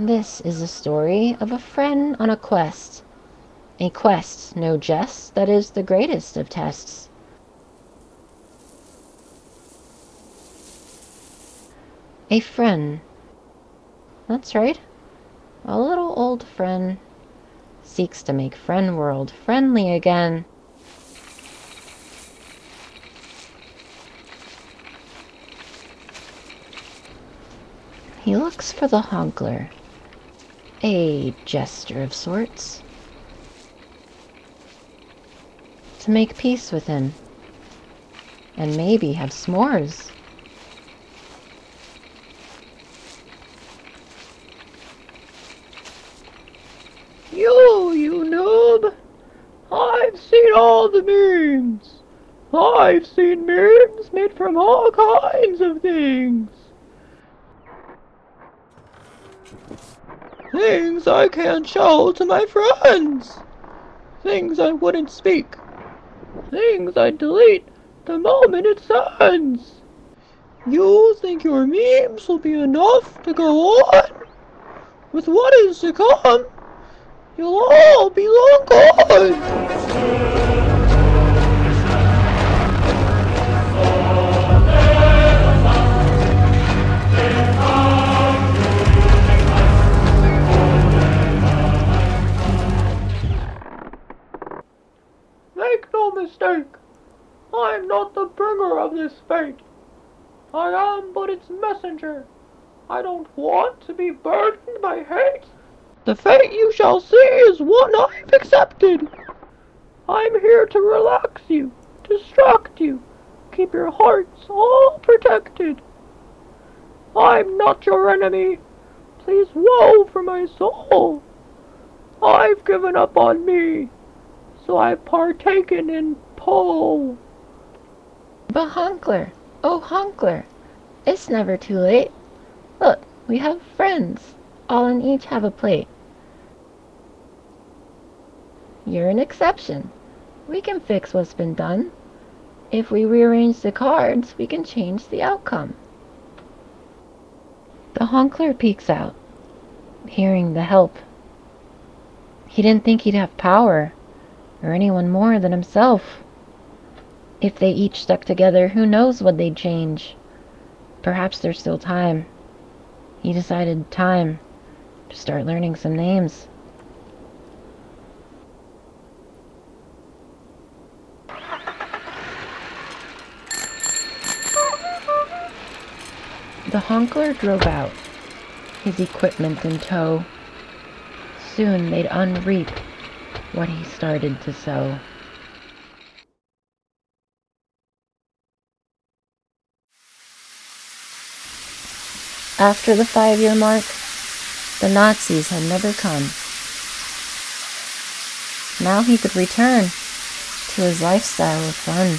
This is a story of a friend on a quest no jest, that is the greatest of tests. A friend, that's right, a little old friend, seeks to make friend world friendly again. He looks for the Honk-ler, a jester of sorts, to make peace with him, and maybe have s'mores. You noob! I've seen all the memes! I've seen memes made from all kinds of things! Things I can't show to my friends! Things I wouldn't speak! Things I'd delete the moment it sends! You think your memes will be enough to go on? With what is to come, you'll all be long gone! Make no mistake, I'm not the bringer of this fate. I am but its messenger. I don't want to be burdened by hate. The fate you shall see is one I've accepted. I'm here to relax you, distract you, keep your hearts all protected. I'm not your enemy. Please woe for my soul. I've given up on me, so I've partaken in Pole. But Honk-ler, oh Honk-ler, it's never too late. Look, we have friends, all and each have a plate. You're an exception. We can fix what's been done. If we rearrange the cards, we can change the outcome. The Honk-ler peeks out, hearing the help. He didn't think he'd have power, or anyone more than himself. If they each stuck together, who knows what they'd change. Perhaps there's still time. He decided time to start learning some names. The Honk-ler drove out, his equipment in tow. Soon they'd unreap what he started to sow. After the 5-year mark, the Nazis had never come. Now he could return to his lifestyle of fun.